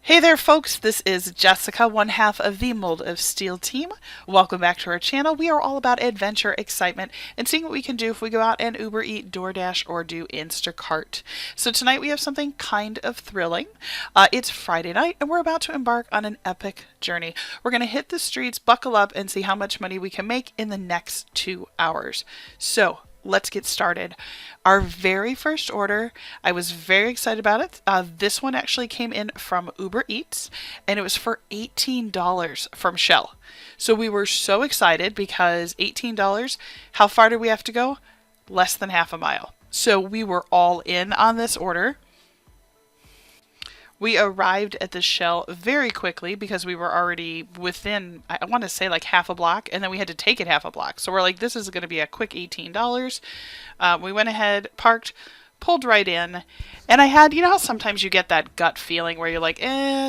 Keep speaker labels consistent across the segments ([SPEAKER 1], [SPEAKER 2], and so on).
[SPEAKER 1] Hey there folks, this is Jessica, one half of the Mold of Steel team. Welcome back to our channel. We are all about adventure, excitement, and seeing what we can do if we go out and Uber Eat, DoorDash, or do Instacart. So tonight we have something kind of thrilling. It's Friday night and we're about to embark on an epic journey. We're going to hit the streets, buckle up, and see how much money we can make in the next 2 hours. So let's get started. Our very first order, I was very excited about it. This one actually came in from Uber Eats and it was for $18 from Shell. So we were so excited because $18, how far do we have to go? Less than half a mile. So we were all in on this order. We arrived at the Shell very quickly because we were already within, I want to say like half a block, and then we had to take it half a block. So we're like, this is going to be a quick $18. We went ahead, parked, pulled right in, and I had, you know how sometimes you get that gut feeling where you're like,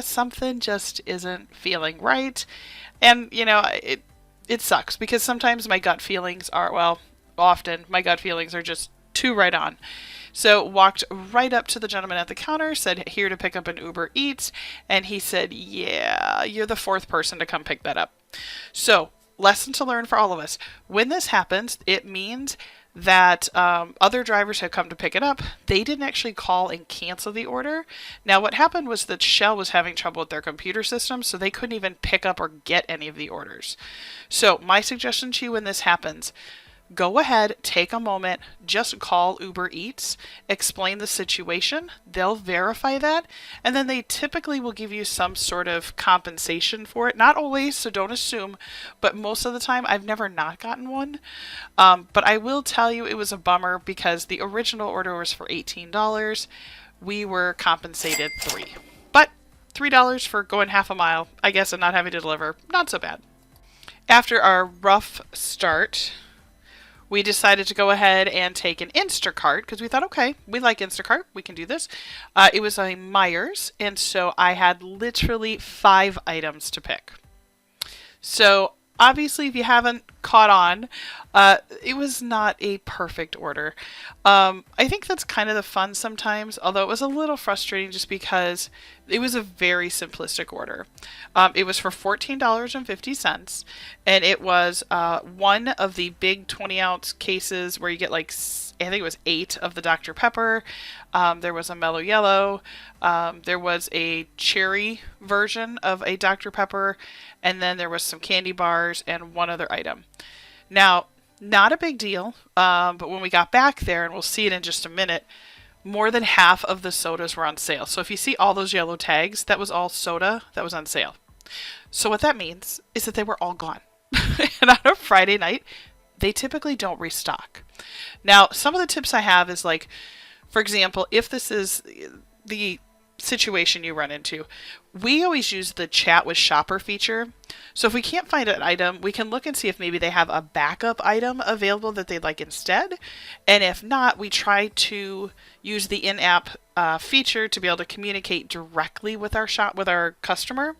[SPEAKER 1] something just isn't feeling right. And, you know, it sucks because sometimes my gut feelings are, well, often my gut feelings are just too right on. So walked right up to the gentleman at the counter, said, here to pick up an Uber Eats. And he said, yeah, you're the fourth person to come pick that up. So lesson to learn for all of us. When this happens, it means that other drivers have come to pick it up. They didn't actually call and cancel the order. Now what happened was that Shell was having trouble with their computer system, so they couldn't even pick up or get any of the orders. So my suggestion to you when this happens, go ahead, take a moment, just call Uber Eats, explain the situation, they'll verify that, and then they typically will give you some sort of compensation for it. Not always, so don't assume, but most of the time I've never not gotten one. But I will tell you it was a bummer because the original order was for $18. We were compensated $3. But $3 for going half a mile, I guess, and not having to deliver, not so bad. After our rough start, we decided to go ahead and take an Instacart because we thought, okay, we like Instacart. We can do this. It was a Myers, and so I had literally 5 items to pick. So obviously, if you haven't caught on, it was not a perfect order. I think that's kind of the fun sometimes, although it was a little frustrating just because it was a very simplistic order. It was for $14.50, and it was one of the big 20-ounce cases where you get like, I think it was 8 of the Dr. Pepper. There was a Mellow Yellow. There was a cherry version of a Dr. Pepper. And then there was some candy bars and one other item. Now, not a big deal, but when we got back there, and we'll see it in just a minute, more than half of the sodas were on sale. So if you see all those yellow tags, that was all soda that was on sale. So what that means is that they were all gone. And on a Friday night, they typically don't restock. Now, some of the tips I have is like, for example, if this is the situation you run into, we always use the chat with shopper feature. So if we can't find an item, we can look and see if maybe they have a backup item available that they'd like instead. And if not, we try to use the in-app feature to be able to communicate directly with our customer.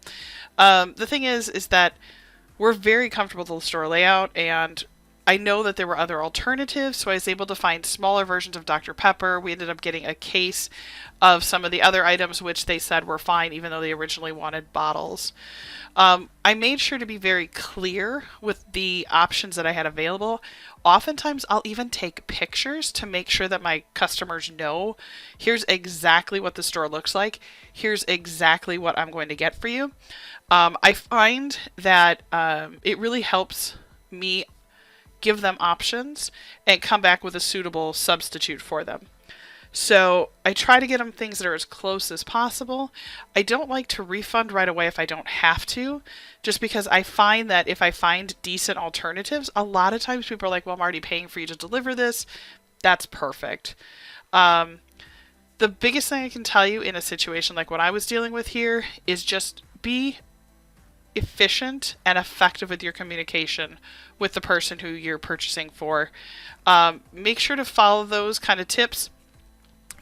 [SPEAKER 1] The thing is that we're very comfortable with the store layout, and I know that there were other alternatives, so I was able to find smaller versions of Dr. Pepper. We ended up getting a case of some of the other items, which they said were fine, even though they originally wanted bottles. I made sure to be very clear with the options that I had available. Oftentimes, I'll even take pictures to make sure that my customers know, here's exactly what the store looks like. Here's exactly what I'm going to get for you. I find that it really helps me give them options and come back with a suitable substitute for them. So I try to get them things that are as close as possible. I don't like to refund right away if I don't have to, just because I find that if I find decent alternatives, a lot of times people are like, well, I'm already paying for you to deliver this. That's perfect. The biggest thing I can tell you in a situation like what I was dealing with here is just be efficient and effective with your communication with the person who you're purchasing for. Make sure to follow those kind of tips.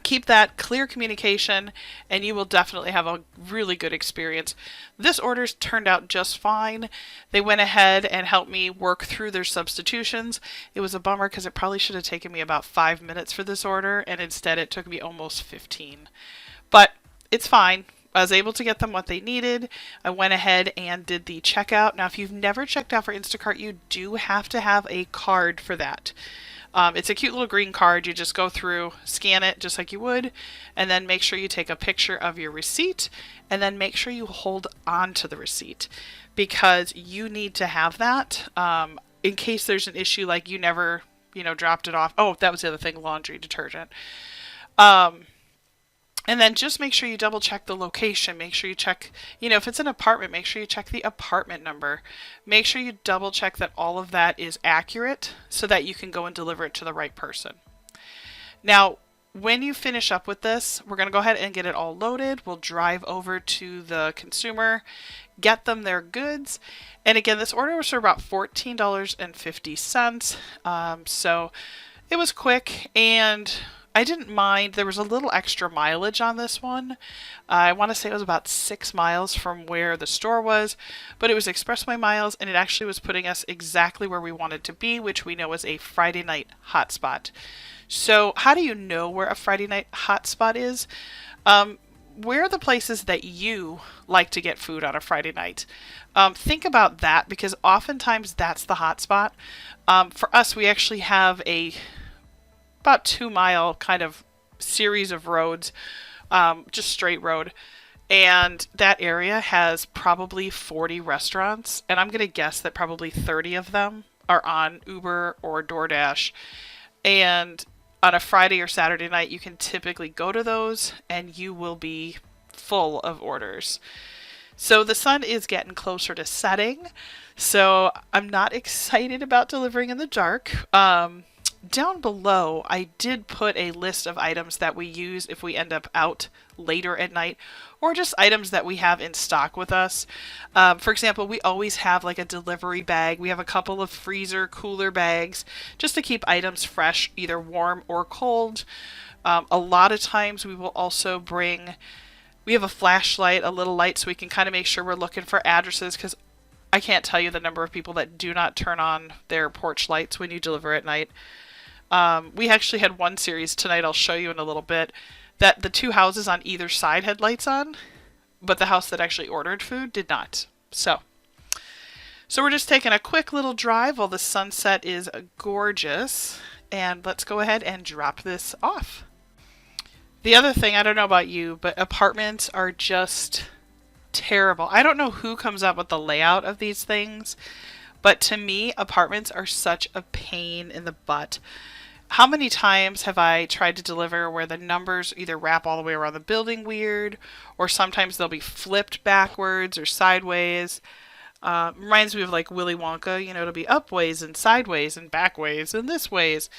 [SPEAKER 1] Keep that clear communication, and you will definitely have a really good experience. This order's turned out just fine. They went ahead and helped me work through their substitutions. It was a bummer because it probably should have taken me about 5 minutes for this order, and instead it took me almost 15. But it's fine. I was able to get them what they needed. I went ahead and did the checkout. Now, if you've never checked out for Instacart, you do have to have a card for that. It's a cute little green card. You just go through, scan it just like you would, and then make sure you take a picture of your receipt, and then make sure you hold on to the receipt, because you need to have that in case there's an issue, like you never, dropped it off. Oh, that was the other thing, laundry detergent. And then just make sure you double check the location. Make sure you check, if it's an apartment, make sure you check the apartment number. Make sure you double check that all of that is accurate so that you can go and deliver it to the right person. Now, when you finish up with this, we're going to go ahead and get it all loaded. We'll drive over to the consumer, get them their goods. And again, this order was for about $14.50. So it was quick, and I didn't mind. There was a little extra mileage on this one. I want to say it was about 6 miles from where the store was, but it was expressway miles, and it actually was putting us exactly where we wanted to be, which we know is a Friday night hotspot. So how do you know where a Friday night hotspot is? Where are the places that you like to get food on a Friday night? Think about that, because oftentimes that's the hotspot. For us, we actually have about 2 mile kind of series of roads, just straight road. And that area has probably 40 restaurants. And I'm going to guess that probably 30 of them are on Uber or DoorDash. And on a Friday or Saturday night, you can typically go to those and you will be full of orders. So the sun is getting closer to setting. So I'm not excited about delivering in the dark. Down below, I did put a list of items that we use if we end up out later at night, or just items that we have in stock with us. For example, we always have like a delivery bag. We have a couple of freezer cooler bags just to keep items fresh, either warm or cold. A lot of times we will also we have a flashlight, a little light, so we can kind of make sure we're looking for addresses, because I can't tell you the number of people that do not turn on their porch lights when you deliver at night. We actually had one series tonight, I'll show you in a little bit, that the 2 houses on either side had lights on, but the house that actually ordered food did not. So we're just taking a quick little drive while the sunset is gorgeous, and let's go ahead and drop this off. The other thing, I don't know about you, but apartments are just terrible. I don't know who comes up with the layout of these things, but to me, apartments are such a pain in the butt. How many times have I tried to deliver where the numbers either wrap all the way around the building weird, or sometimes they'll be flipped backwards or sideways. Reminds me of like Willy Wonka, it'll be upways and sideways and backways and this ways.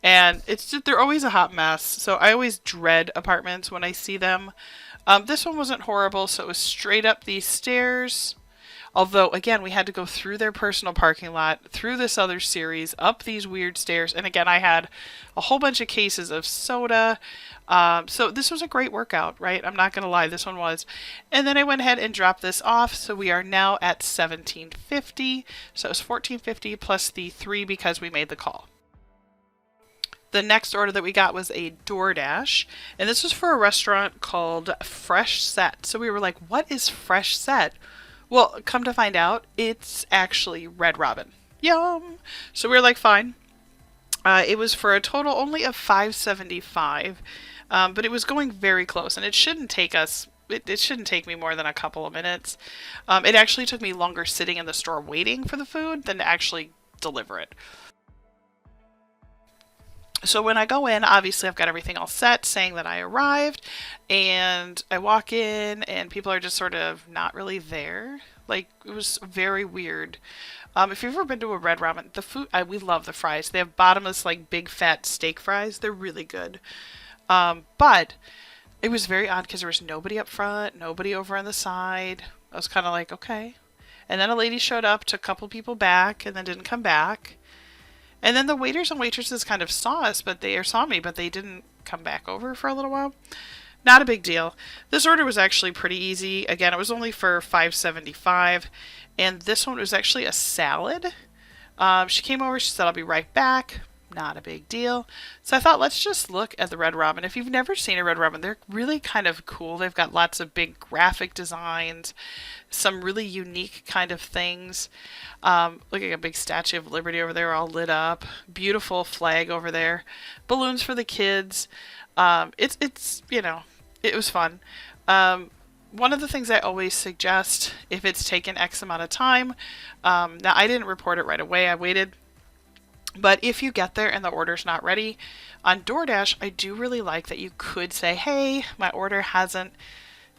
[SPEAKER 1] And it's just, they're always a hot mess. So I always dread apartments when I see them. This one wasn't horrible, so it was straight up these stairs. Although, again, we had to go through their personal parking lot, through this other series, up these weird stairs. And again, I had a whole bunch of cases of soda. So this was a great workout, right? I'm not going to lie, this one was. And then I went ahead and dropped this off. So we are now at $17.50. So it was $14.50 plus the 3 because we made the call. The next order that we got was a DoorDash, and this was for a restaurant called Fresh Set. So we were like, what is Fresh Set? Well, come to find out, it's actually Red Robin. Yum! So we were like, fine. It was for a total only of $5.75, but it was going very close, and it shouldn't take us. It shouldn't take me more than a couple of minutes. It actually took me longer sitting in the store waiting for the food than to actually deliver it. So when I go in, obviously I've got everything all set saying that I arrived, and I walk in and people are just sort of not really there. Like, it was very weird. If you've ever been to a Red Robin, the food, we love the fries. They have bottomless, like, big fat steak fries. They're really good. But it was very odd because there was nobody up front, nobody over on the side. I was kind of like, okay. And then a lady showed up, took a couple people back, and then didn't come back. And then the waiters and waitresses kind of saw me, but they didn't come back over for a little while. Not a big deal. This order was actually pretty easy. Again, it was only for $5.75, and this one was actually a salad. She came over, she said, I'll be right back. not a big deal. So I thought, let's just look at the Red Robin. If you've never seen a Red Robin, they're really kind of cool. They've got lots of big graphic designs, some really unique kind of things. Look at a big Statue of Liberty over there all lit up. Beautiful flag over there. Balloons for the kids. It's it was fun. One of the things I always suggest, if it's taken X amount of time, now I didn't report it right away, I waited, but if you get there and the order's not ready, on DoorDash, I do really like that you could say, hey, my order hasn't,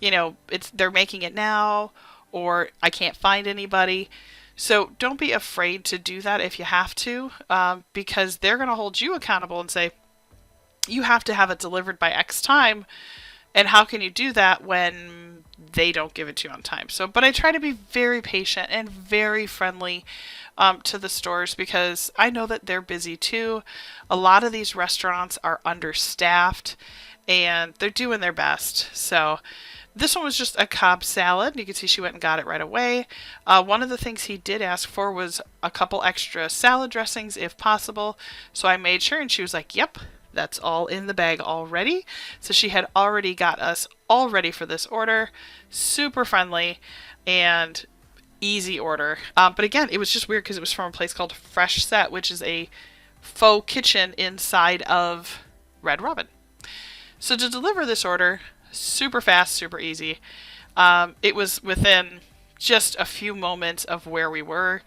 [SPEAKER 1] they're making it now, or I can't find anybody. So don't be afraid to do that if you have to, because they're going to hold you accountable and say, you have to have it delivered by X time. And how can you do that when they don't give it to you on time? So, but I try to be very patient and very friendly to the stores, because I know that they're busy too. A lot of these restaurants are understaffed and they're doing their best. So this one was just a Cobb salad. You can see she went and got it right away. One of the things he did ask for was a couple extra salad dressings if possible. So I made sure, and she was like, yep, that's all in the bag already. So she had already got us all ready for this order. Super friendly and easy order. But again, it was just weird because it was from a place called Fresh Set, which is a faux kitchen inside of Red Robin. So to deliver this order, super fast, super easy. It was within just a few moments of where we were.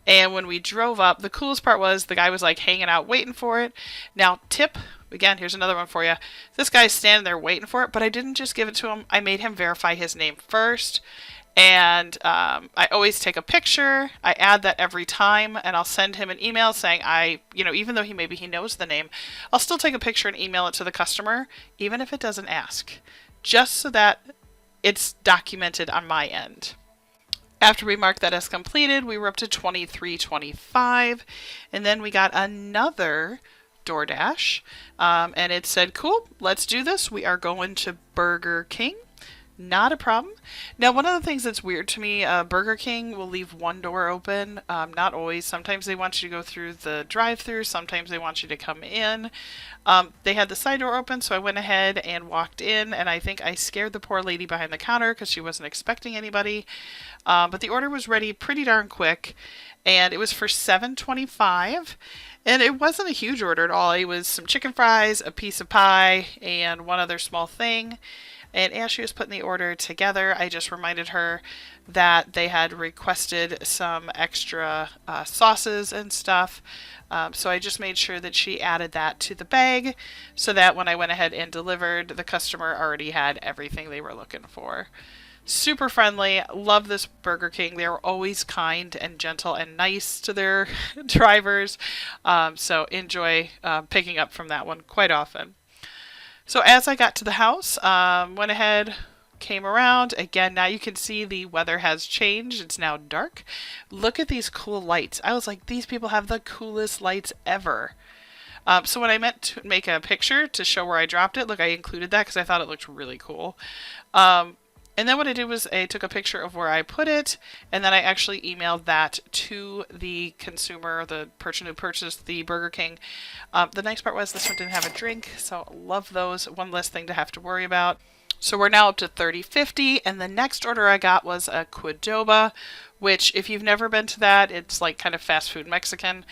[SPEAKER 1] And when we drove up, the coolest part was the guy was like hanging out waiting for it. Now, tip, again, here's another one for you. This guy's standing there waiting for it, but I didn't just give it to him. I made him verify his name first. And I always take a picture. I add that every time, and I'll send him an email saying even though he knows the name, I'll still take a picture and email it to the customer, even if it doesn't ask, just so that it's documented on my end. After we marked that as completed, we were up to $23.25, and then we got another DoorDash, and it said, cool, let's do this. We are going to Burger King. Not a problem. Now, one of the things that's weird to me, Burger King will leave one door open. Not always. Sometimes they want you to go through the drive-thru. Sometimes they want you to come in. They had the side door open, so I went ahead and walked in, and I think I scared the poor lady behind the counter because she wasn't expecting anybody. But the order was ready pretty darn quick, and it was for $7.25. And it wasn't a huge order at all. It was some chicken fries, a piece of pie, and one other small thing. And as she was putting the order together, I just reminded her that they had requested some extra sauces and stuff. So I just made sure that she added that to the bag so that when I went ahead and delivered, the customer already had everything they were looking for. Super friendly. Love this Burger King. They're always kind and gentle and nice to their drivers. So enjoy picking up from that one quite often. So as I got to the house, went ahead, came around. Again, now you can see the weather has changed. It's now dark. Look at these cool lights. I was like, these people have the coolest lights ever. So when I meant to make a picture to show where I dropped it, look, I included that because I thought it looked really cool. And then what I did was I took a picture of where I put it, and then I actually emailed that to the consumer, the person who purchased the Burger King. The nice part was this one didn't have a drink, so love those. One less thing to have to worry about. So we're now up to $30.50, and the next order I got was a Qdoba, which if you've never been to that, it's like kind of fast food Mexican.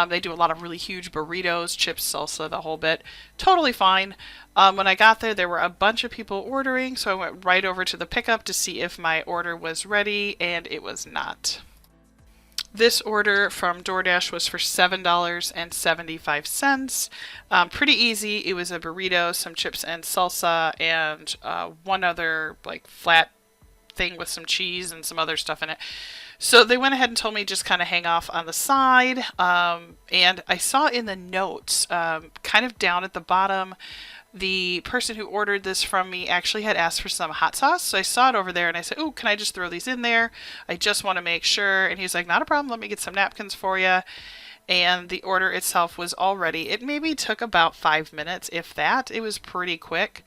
[SPEAKER 1] They do a lot of really huge burritos, chips, salsa, the whole bit. Totally fine. When I got there were a bunch of people ordering, so I went right over to the pickup to see if my order was ready, and it was not. This order from DoorDash was for $7.75. Pretty easy. It was a burrito, some chips and salsa, and one other like flat thing with some cheese and some other stuff in it. So they went ahead and told me just kind of hang off on the side. And I saw in the notes, kind of down at the bottom, the person who ordered this from me actually had asked for some hot sauce. So I saw it over there and I said, oh, can I just throw these in there? I just want to make sure. And he's like, not a problem. Let me get some napkins for you. And the order itself was all ready. It maybe took about 5 minutes, if that. It was pretty quick.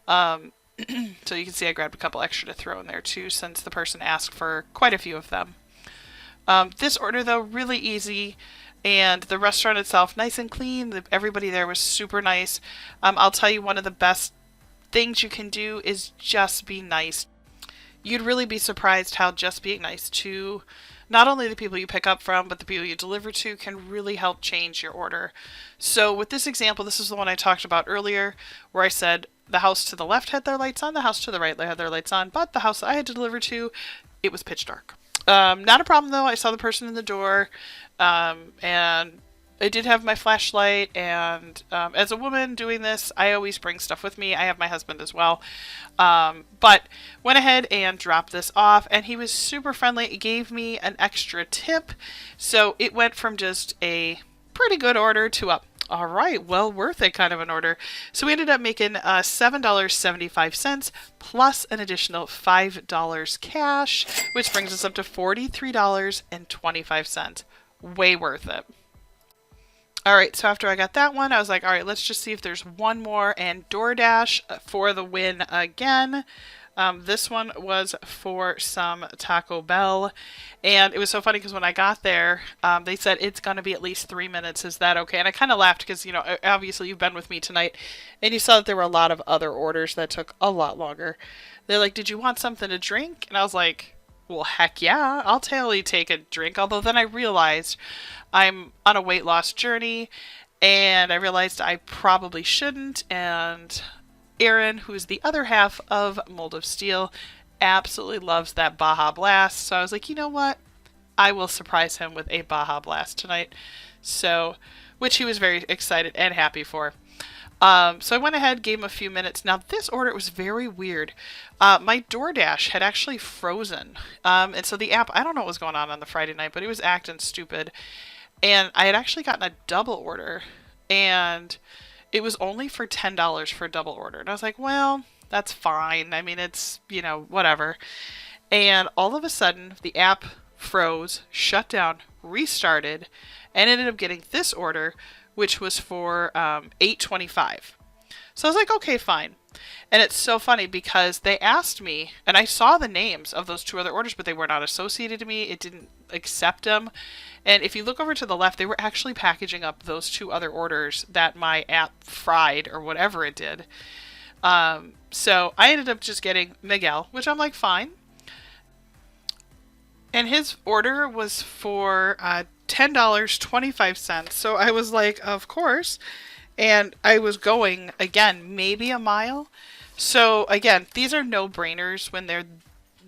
[SPEAKER 1] So you can see I grabbed a couple extra to throw in there too, since the person asked for quite a few of them. This order, though, really easy. And the restaurant itself, nice and clean. Everybody there was super nice. I'll tell you, one of the best things you can do is just be nice. You'd really be surprised how just being nice to not only the people you pick up from, but the people you deliver to can really help change your order. So with this example, this is the one I talked about earlier, where I said the house to the left had their lights on, the house to the right had their lights on, but the house I had to deliver to, it was pitch dark. Not a problem though. I saw the person in the door, and I did have my flashlight, and as a woman doing this, I always bring stuff with me. I have my husband as well. But went ahead and dropped this off, and he was super friendly. He gave me an extra tip. So it went from just a pretty good order to a all right, well worth it kind of an order. So we ended up making $7.75 plus an additional $5 cash, which brings us up to $43.25. Way worth it. All right, so after I got that one, I was like, all right, let's just see if there's one more. And DoorDash for the win again. This one was for some Taco Bell. And it was so funny because when I got there, they said it's going to be at least 3 minutes. Is that okay? And I kind of laughed because, you know, obviously you've been with me tonight and you saw that there were a lot of other orders that took a lot longer. They're like, did you want something to drink? And I was like, well, heck yeah, I'll totally take a drink. Although then I realized I'm on a weight loss journey and I realized I probably shouldn't. And Aaron, who's the other half of MouldofSteel, absolutely loves that Baja Blast. So I was like, you know what? I will surprise him with a Baja Blast tonight. So, which he was very excited and happy for. So I went ahead, gave him a few minutes. Now this order was very weird. My DoorDash had actually frozen. And so the app, I don't know what was going on the Friday night, but it was acting stupid. And I had actually gotten a double order. And it was only for $10 for a double order. And I was like, well, that's fine. I mean, it's, you know, whatever. And all of a sudden, the app froze, shut down, restarted, and ended up getting this order, which was for $8.25. So I was like, okay, fine. And it's so funny because they asked me, and I saw the names of those two other orders, but they were not associated to me. It didn't accept them. And if you look over to the left, they were actually packaging up those two other orders that my app fried or whatever it did. So I ended up just getting Miguel, which I'm like, fine. And his order was for $10.25. So I was like, of course. And I was going, again, maybe a mile. So again, these are no-brainers when they're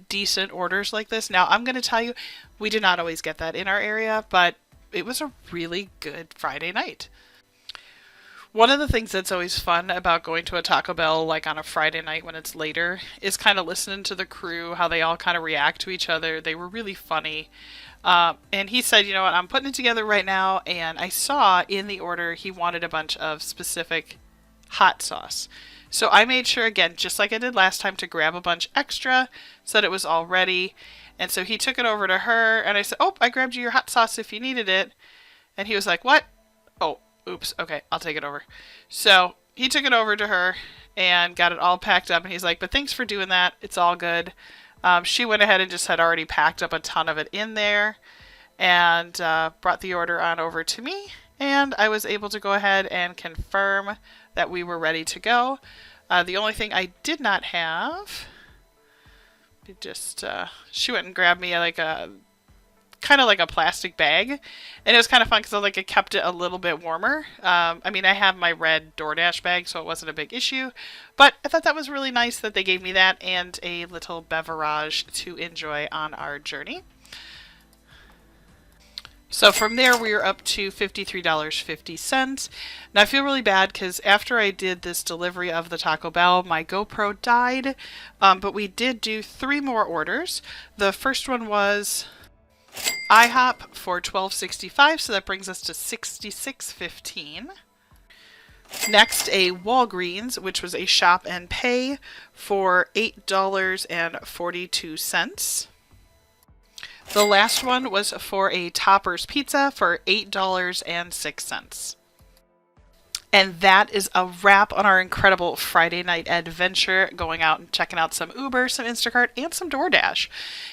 [SPEAKER 1] decent orders like this. Now, I'm going to tell you, we did not always get that in our area, but it was a really good Friday night. One of the things that's always fun about going to a Taco Bell, like on a Friday night when it's later, is kind of listening to the crew, how they all kind of react to each other. They were really funny. And he said, you know what, I'm putting it together right now, and I saw in the order he wanted a bunch of specific hot sauce. So I made sure, again, just like I did last time, to grab a bunch extra so that it was all ready. And so he took it over to her, and I said, oh, I grabbed you your hot sauce if you needed it. And he was like, what? Oh, oops, okay, I'll take it over. So he took it over to her and got it all packed up, and he's like, but thanks for doing that. It's all good. She went ahead and just had already packed up a ton of it in there and brought the order on over to me. And I was able to go ahead and confirm that we were ready to go. The only thing I did not have, she went and grabbed me like a kind of like a plastic bag, and it was kind of fun because like it kept it a little bit warmer. I mean, I have my red DoorDash bag, so it wasn't a big issue, but I thought that was really nice that they gave me that and a little beverage to enjoy on our journey. So from there, we were up to $53.50. Now I feel really bad because after I did this delivery of the Taco Bell, my GoPro died, but we did do 3 more orders. The first one was IHOP for $12.65, so that brings us to $66.15. Next, a Walgreens, which was a shop and pay for $8.42. The last one was for a Topper's Pizza for $8.06. And that is a wrap on our incredible Friday night adventure, going out and checking out some Uber, some Instacart, and some DoorDash.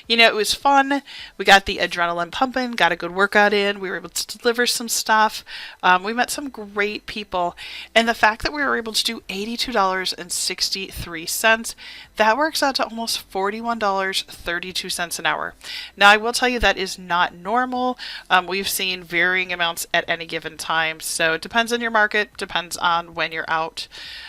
[SPEAKER 1] You know, it was fun. We got the adrenaline pumping, got a good workout in. We were able to deliver some stuff. We met some great people. And the fact that we were able to do $82.63, that works out to almost $41.32 an hour. Now, I will tell you that is not normal. We've seen varying amounts at any given time. So it depends on your market, depends on when you're out.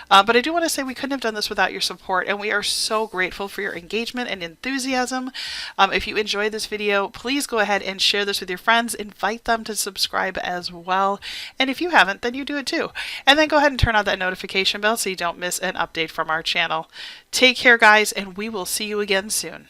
[SPEAKER 1] But I do want to say we couldn't have done this without your support, and we are so grateful for your engagement and enthusiasm. If you enjoyed this video, please go ahead and share this with your friends. Invite them to subscribe as well. And if you haven't, then you do it too. And then go ahead and turn on that notification bell so you don't miss an update from our channel. Take care, guys, and we will see you again soon.